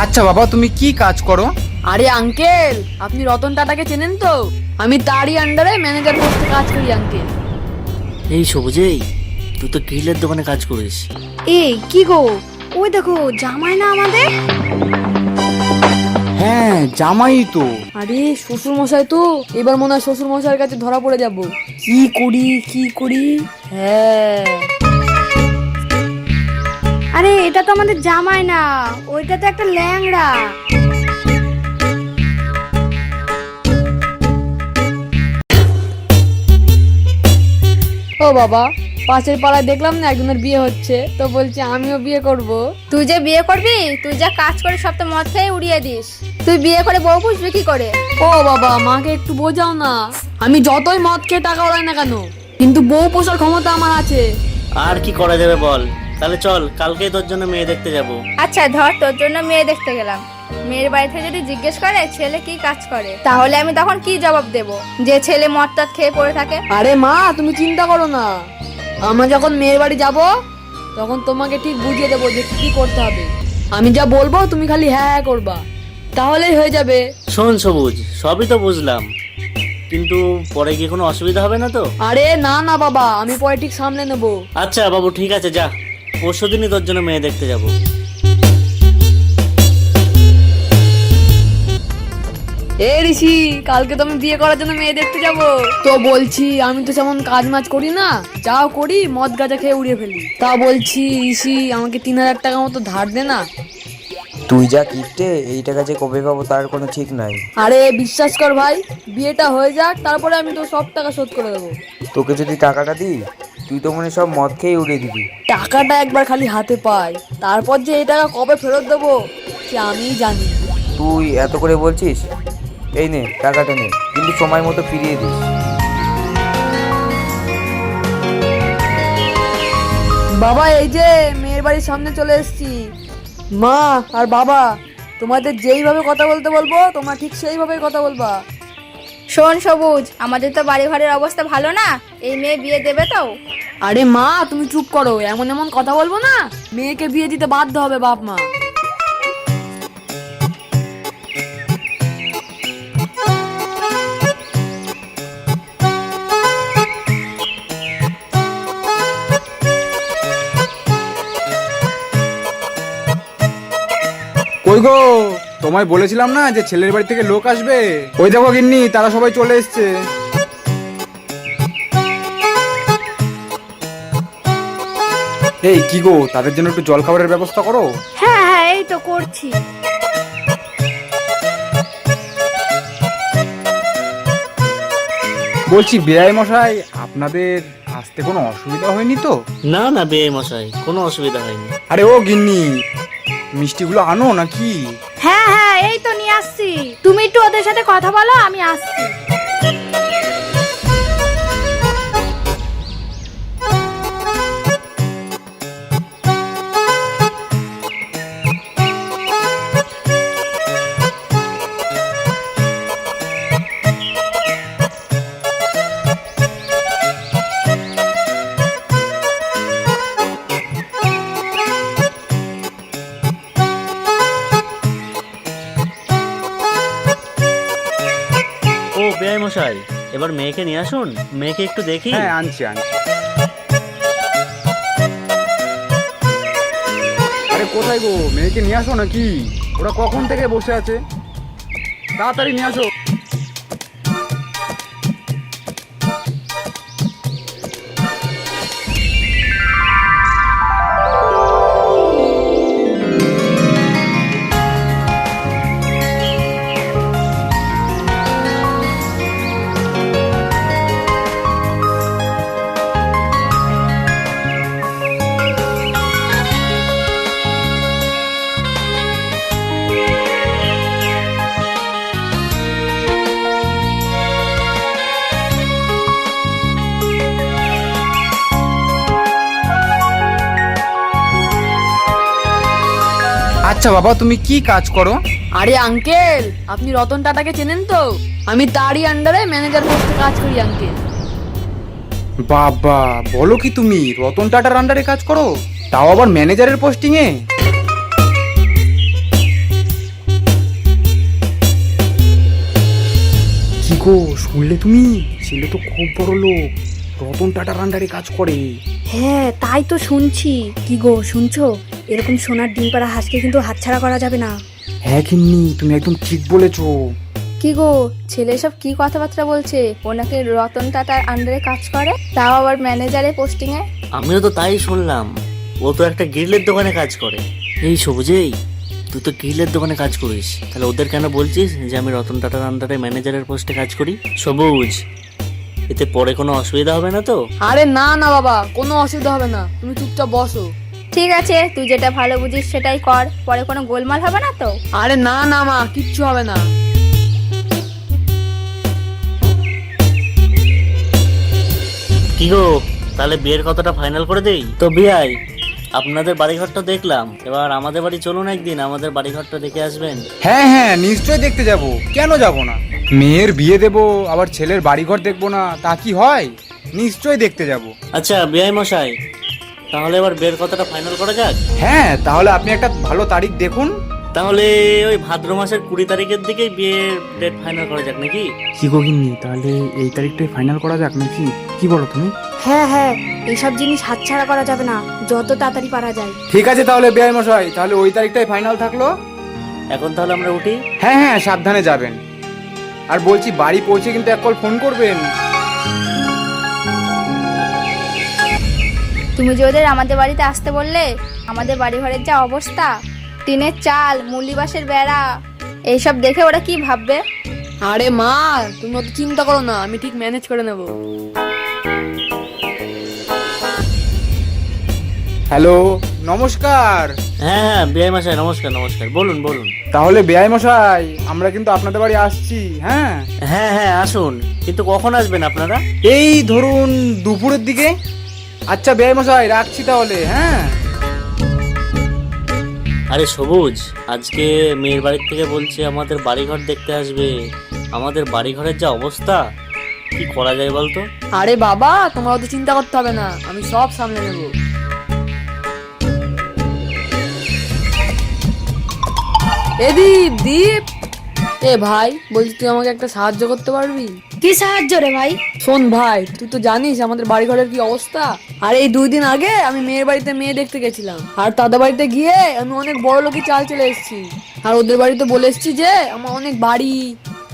আচ্ছা বাবা, তুমি কি কাজ করো? আরে আঙ্কেল, আপনি রতন টাটাকে চেনেন তো? আমি তারই আন্ডারে ম্যানেজার পোস্টে কাজ করি আঙ্কেল। এই সবুজেই, তুই তো গ্রিলের দোকানে কাজ করিস। এই কি গো, ওই দেখো জামাই না আমাদের? হ্যাঁ, জামাই তো। আরে শ্বশুর মশাই তো, এবার মনে হয় শ্বশুর মশাইয়ের কাছে ধরা পড়ে যাব। কি করি কি করি? হ্যাঁ, আরে এটা তো আমাদের জামাই না, ওইটা তো একটা ল্যাংড়া। ও বাবা, পাশের পাড়ায় দেখলাম না একজনের বিয়ে হচ্ছে, তো বলছে আমিও বিয়ে করব। তুই যে বিয়ে করবি, তুই যা কাজ করে সব তো মদ খেয়ে উড়িয়ে দিস। তুই বিয়ে করে বউ পুষবি কি করে? ও বাবা, মাকে একটু বোঝাও না। আমি যতই মদ খেয়ে টাকা ওড়াই না কেন, কিন্তু বউ পোষার ক্ষমতা আমার আছে। আর কি করা যাবে বল? তাহলে চল, কালকেই তোর জন্য মেয়ে দেখতে যাব। আচ্ছা ধর, তোর জন্য মেয়ে দেখতে গেলাম। মেয়ের বাড়িতে যদি জিজ্ঞেস করে ছেলে কি কাজ করে, তাহলে আমি তখন কি জবাব দেব? যে ছেলে মদ টদ খেয়ে পড়ে থাকে। আরে মা, তুমি চিন্তা করো না, আমরা যখন মেয়ের বাড়ি যাব তখন তোমাকে ঠিক বুঝিয়ে দেবো যে কি করতে হবে। আমি যা বলবো তুমি খালি হ্যাঁ হ্যাঁ করবা, তাহলেই হয়ে যাবে। শোন সবুজ, সবই তো বুঝলাম, কিন্তু পরে গিয়ে কোনো অসুবিধা হবে না তো? আরে না না বাবা, আমি পরে ঠিক সামলে নেবো। আচ্ছা বাবু, ঠিক আছে, যা, পরশুদিনই তোর জন্য মেয়ে দেখতে যাব। এ ঋষি, কালকে তো আমি বিয়ে করার জন্য মেয়ে দেখতে যাব। তো বলছি, আমি তো যেমন কাজ মাজ করি না, যাও করি মদ গাঁজা খেয়ে উড়িয়ে ফেলি। তা বলছি ঋষি, আমাকে 3,000 টাকা মতো ধার দে না। তুই যা কিপটে, এই টাকা যে কবে পাবো তার কোনো ঠিক নাই। আরে বিশ্বাস কর ভাই, বিয়েটা হয়ে যাক, তারপরে আমি তো সব টাকা শোধ করে দেবো। তোকে যদি টাকাটা দিই, তুই তো মনে সব মদ খেয়ে উড়িয়ে দিবি। টাকাটা একবার খালি হাতে পাই, তারপর যে এই টাকা কবে ফেরত দেবো সে আমিই জানি। তুই এত করে বলছিস, এই নে টাকাটা নে, কিন্তু সময় মতো ফিরিয়ে দিস। বাবা, এই যে মেয়ের বাড়ির সামনে চলে এসেছি। মা আর বাবা, তোমাদের যেইভাবে কথা বলতে বলবো তোমরা ঠিক সেইভাবেই কথা বলবা। শোন সবুজ, আমাদের তো বাড়ি ঘরের অবস্থা ভালো না, এই মেয়ে বিয়ে দেবে তো? আরে মা, তুমি চুপ করো, এমন এমন কথা বলবো না, মেয়েকে বিয়ে দিতে বাধ্য হবে বাপ মা। কই গো, তোমায় বলেছিলাম না যে ছেলের বাড়ি থেকে লোক আসবে? ওই দেখো গিন্নি, তারা সবাই চলে এসছে। এই কি গো, তাদের জন্য একটু জল খাবারের ব্যবস্থা করো। হ্যাঁ হ্যাঁ, এই তো করছি। বলছি বেআই মশাই, আপনাদের আসতে কোনো অসুবিধা হয়নি তো? না না বেয়ে মশাই, কোনো অসুবিধা হয়নি। আরে ও গিন্নি, মিষ্টিগুলো আনো নাকি? হ্যাঁ হ্যাঁ, এই তো নিয়ে আসছি। তুমি একটু ওদের সাথে কথা বলো, আমি আসছি। ও বেয়ে মশাই, এবার মেয়েকে নিয়ে আসুন, মেয়েকে একটু দেখি। হ্যাঁ, আনছি আনছি। আরে কোথায় গো, মেয়েকে নিয়ে আসো নাকি? ওরা কখন থেকে বসে আছে, তাড়াতাড়ি নিয়ে আসো। আচ্ছা বাবা, তুমি কি কাজ করো? আরে আঙ্কেল, আপনি রতন টাটাকে চেনেন তো? আমি তারই আন্ডারে ম্যানেজার পোস্টে কাজ করি আঙ্কেল। বাবা, বলো কি, তুমি রতন টাটার আন্ডারে কাজ করো, তাও আবার ম্যানেজারের পোস্টিং এ? কি গো শুনলে তুমি? ছেলে তো খুব বড় লোক, রতন টাটার আন্ডারে কাজ করে। হ্যাঁ তাই তো শুনছি। কি গো শুনছো? এরকম সোনার ডিম পাড়া হাঁসকে কিন্তু হাতছাড়া করা যাবে না। হ্যাঁ কিন্নি, তুমি একদম ঠিক বলেছো। কি গো ছেলে সব কি কথাবার্তা বলছে? ও নাকি রতন টাটার আন্ডারে কাজ করে, তাও আবার ম্যানেজারের পোস্টিং এ। আমিও তো তাই শুনলাম। ও তো একটা গ্রিলের দোকানে কাজ করে। এই সবুজেই, তুই তো গ্রিলের দোকানে কাজ করিস, তাহলে ওদের কেন বলছিস যে আমি রতন টাটার আন্ডারে ম্যানেজারের পোস্টে কাজ করি? সবুজ, এতে পরে কোনো অসুবিধা হবে না তো? আরে না না বাবা, কোনো অসুবিধা হবে না, তুমি চুপচাপ বসো। ঠিক আছে, তুই যেটা ভালো বুঝিস সেটাই কর, পরে কোনো গোলমাল হবে না তো? আরে না না মা, কিচ্ছু হবে না। কি গো, তাহলে বিয়ের কথাটা ফাইনাল করে দেই তো? বিয়াই, আপনাদের বাড়িঘরটা দেখলাম, এবার আমাদের বাড়ি চলুন, একদিন আমাদের বাড়িঘরটা দেখে আসবেন। হ্যাঁ হ্যাঁ, নিশ্চয়ই দেখতে যাব, কেন যাব না? মেয়ের বিয়ে দেব, আবার ছেলের বাড়িঘর দেখবো না, তা কি হয়? নিশ্চয়ই দেখতে যাব। আচ্ছা বিয়াই মশাই, তাহলে এবার বিয়ের কথাটা ফাইনাল করা যাক। হ্যাঁ, তাহলে আপনি একটা ভালো তারিখ দেখুন। তাহলে ওই ভাদ্র মাসের 20 তারিখের দিকেই বিয়ের ডেট ফাইনাল করা যাক নাকি? কি গো গিন্নি, তাহলে এই তারিখটাই ফাইনাল করা যাক নাকি? কি বলো তুমি? হ্যাঁ হ্যাঁ, এইসব জিনিস হাতছাড়া করা যাবে না, যত তাড়াতাড়ি পারা যায়। ঠিক আছে তাহলে বেআই মশাই, তাহলে ওই তারিখটাই ফাইনাল থাকলো। এখন তাহলে আমরা উঠি। হ্যাঁ হ্যাঁ, সাবধানে যাবেন। আর বলছি, বাড়ি পৌঁছে কিন্তু এক কল ফোন করবেন। তুমি যে ওদের আমাদের বাড়িতে আসতে বললে, আমাদের বাড়ি ঘরের যা অবস্থা, টিনের চাল, মুলিবাসের বেড়া, এইসব দেখে ওরা কি ভাববে? আরে মা, তুমি অত চিন্তা করো না, আমি ঠিক ম্যানেজ করে নেব। হ্যালো, নমস্কার। হ্যাঁ হ্যাঁ বিয়াই মশাই, নমস্কার নমস্কার, বলুন বলুন। তাহলে বেআই মশাই, আমরা কিন্তু আপনাদের বাড়ি আসছি। হ্যাঁ হ্যাঁ হ্যাঁ আসুন, কিন্তু কখন আসবেন আপনারা? এই ধরুন দুপুরের দিকে। আচ্ছা বেআই মশাই, রাখছি তাহলে। হ্যাঁ। আরে সবুজ, আজকে মেয়ের বাড়ির থেকে বলছে আমাদের বাড়িঘর দেখতে আসবে। আমাদের বাড়িঘরের যা অবস্থা, কি করা যায় বলতো? আরে বাবা, তোমার অত চিন্তা করতে হবে না, আমি সব সামলে নেব। এ দীপ, দীপ, এ ভাই, বলছি তুই আমাকে একটা সাহায্য করতে পারবি? কি সাহায্য রে ভাই? শোন ভাই, তুই তো জানিস আমাদের বাড়ি ঘরের কি অবস্থা। আর এই 2 দিন আগে আমি মেয়ের বাড়িতে মেয়ে দেখতে গেছিলাম, আর তাদের বাড়িতে গিয়ে আমি অনেক বড় লোকই চাল চলে এসেছি। আর ওদের বাড়িতে বলে এসেছি যে আমার অনেক বাড়ি,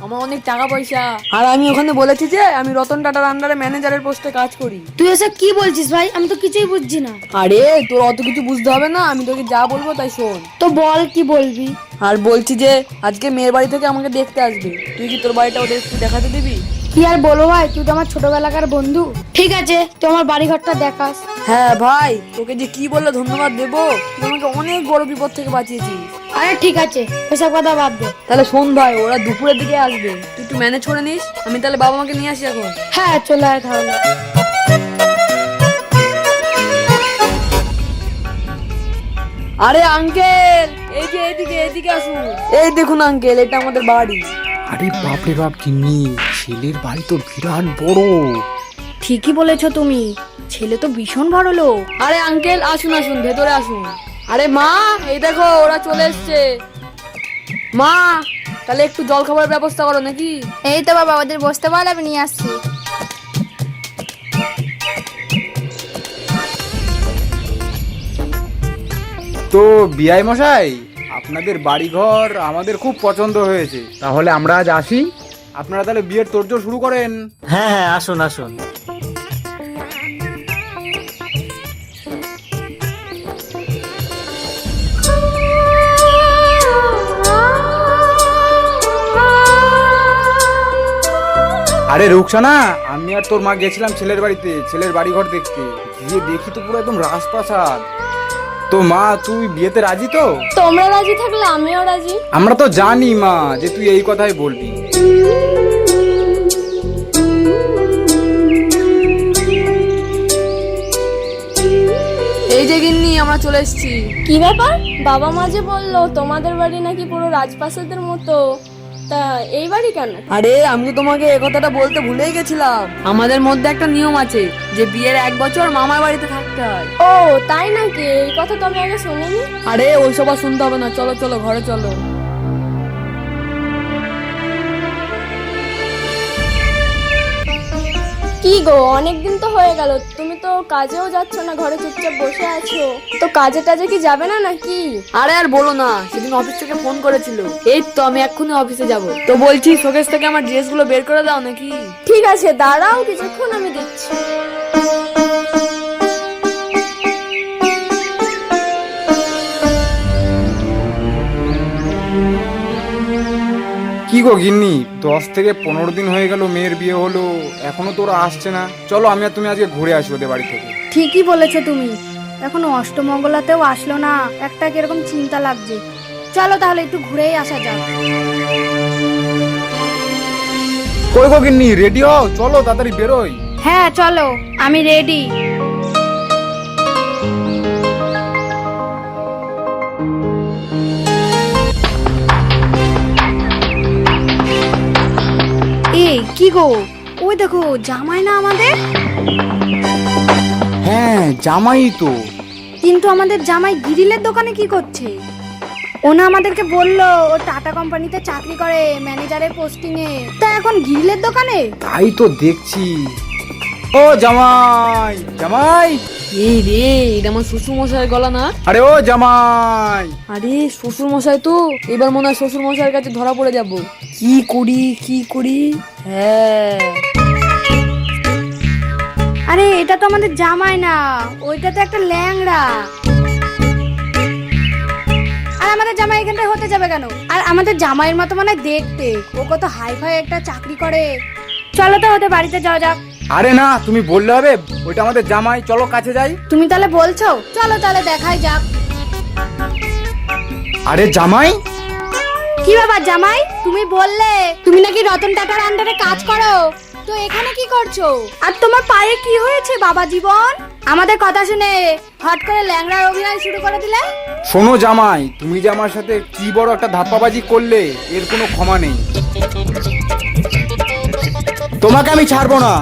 আমার অনেক টাকা পয়সা। আর আমি ওখানে বলেছি যে আমি রতন টাটার আন্ডারে ম্যানেজারের পোস্টে কাজ করি। তুই এসব কি বলছিস ভাই? আমি তো কিছুই বুঝছি না। আরে তোর অত কিছু বুঝতে হবে না, আমি তোকে যা বলবো তাই শোন। তো বল, কি বলবি? আর বলছি যে আজকে মেয়ের বাড়ি থেকে আমাকে দেখতে আসবে, তুই কি তোর বাড়িটা ওদের একটু দেখাতে দিবি? কি আর বলবো ভাই, তুই তো আমার ছোটবেলাকার বন্ধু। ঠিক আছে, তুই আমার বাড়ি ঘরটা দেখাস। হ্যাঁ ভাই, তোকে যে কি বললে ধন্যবাদ দেবো, তুই আমাকে অনেক বড় বিপদ থেকে বাঁচিয়েছিস। আরে ঠিক আছে, ওসব কথা বাদ দে। তাহলে শোন ভাই, ওরা দুপুরের দিকে আসবে, তুই একটু ম্যানেজ করে নিস। আমি তাহলে বাবা মাকে নিয়ে আসি এখন। হ্যাঁ চলে আয় তাহলে। আরে আঙ্কেল, এই যে এদিকে এদিকে আসুন। এই দেখুন আঙ্কেল, এটা আমাদের বাড়ি। আরে বাপরে বাপ গিন্নি, ছেলের বাড়ি তো বিরাট বড়। ঠিকই বলেছো তুমি, ছেলে তো ভীষণ বড় লোক। আরে আঙ্কেল, আসুন আসুন, ভেতরে আসুন। আরে মা, এই দেখো ওরা চলে এসছে। মা, তাহলে একটু জল খাবারের ব্যবস্থা করো নাকি? এই তো বাবা, ওদের বসতে বল, আমি নিয়ে আসছি। তো বিআই মশাই, আপনাদের বাড়িঘর আমাদের খুব পছন্দ হয়েছে, তাহলে আমরা আজ আসি। আপনারা তাহলে বিয়ের তোড়জোড় শুরু করেন। হ্যাঁ হ্যাঁ আসুন আসুন। আরে রুকসানা, আমি আর তোর মা গেছিলাম ছেলের বাড়িতে, ছেলের বাড়িঘর দেখতে। গিয়ে দেখি তো পুরো একদম রাজপ্রাসাদ। তো মা, তুই বিয়েতে রাজি তো? তোমরা রাজি থাকলে আমিও রাজি। আমরা তো জানি মা যে তুই এই কথাই বলবি। এই যে গিন্নি, আমরা চলে এসেছি। কি ব্যাপার, বাবা মা যে বললো তোমাদের বাড়ি নাকি পুরো রাজপ্রাসাদের মতো, তা এই বাড়ি কেন? আরে আমি তো তোমাকে এই কথাটা বলতে ভুলেই গেছিলাম, আমাদের মধ্যে একটা নিয়ম আছে যে বিয়ের 1 বছর মামার বাড়িতে থাকতে হয়। ও তাই নাকি? এই কথা তো আমি আগে শুনিনি। আরে ওইসব আর শুনতে হবে না, চলো চলো ঘরে চলো। কি গো, অনেকদিন তো হয়ে গেল, তুমি তো কাজেও যাচ্ছ না, ঘরে চুপচাপ বসে আছো। তো কাজে টাজে কি যাবে না নাকি? আরে আর বলো না, সেদিন অফিস থেকে ফোন করেছিল, এই তো আমি এক্ষুনি অফিসে যাব। তো বলছি শোকেস থেকে আমার ড্রেসগুলো বের করে দাও নাকি? ঠিক আছে, দাঁড়াও কিছুক্ষণ, আমি দিচ্ছি। কি গো গিন্নি, 10 থেকে 15 দিন হয়ে গেল মেয়ের বিয়ে হলো, এখনো তোরা আসছে না। চলো আমি আর তুমি আজকে ঘুরে আসি ওদের বাড়ি থেকে। ঠিকই বলেছো তুমি, এখন অষ্টমঙ্গলাতেও আসলো না, একটা কিরকম চিন্তা লাগছে। চলো তাহলে একটু ঘুরেই আসা যাক। কই গো গিন্নি, রেডি হও, চলো তাড়াতাড়ি বেরোই। হ্যাঁ চলো, আমি রেডি। এই কি গো, ওই দেখো জামাই না আমাদের? হ্যাঁ জামাই তো। কিন্তু আমাদের জামাই গ্রিলের দোকানে কি করছে? ও না আমাদেরকে বললো ও টাটা কোম্পানিতে চাকরি করে, ম্যানেজারের পোস্টিং এ, তা এখন গ্রিলের দোকানে? তাই তো দেখছি। ও জামাই, জামাই, এই রে, এটা আমার শ্বশুর মশাইয়ের গলা না? আরে ও জামাই। আরে শ্বশুর মশাই তো, এবার মনে হয় শ্বশুর মশাইয়ের কাছে ধরা পড়ে যাব। কি করি কি করি? হ্যাঁ, আরে এটা তো আমাদের জামাই না, ওইটা তো একটা ল্যাংড়া। আর আমাদের জামাই এখানটায় হতে যাবে কেন? আর আমাদের জামাইয়ের মতো মানে দেখতে, ও কত হাই ফাই একটা চাকরি করে। চলো তো ওদের বাড়িতে যাওয়া যাক। আরে না, তুমি বললে হবে, ওইটা আমাদের জামাই, চলো কাছে যাই। তুমি তাহলে বলছো, চলো তাহলে দেখাই যাক। আরে জামাই, কি ব্যাপার জামাই, তুমি বললে তুমি নাকি রতন টাটার আন্ডারে কাজ করো, তো এখানে কি করছো? আর তোমার পায়ে কি হয়েছে বাবা জীবন? আমাদের কথা শুনে হট করে ল্যাংড়ার অভিনয় শুরু করে দিলে। শোনো জামাই, তুমি যে আমার সাথে কি বড় একটা ধাপ্পাবাজি করলে, এর কোনো ক্ষমা নেই। তোমাকে আমি ছাড়বো না।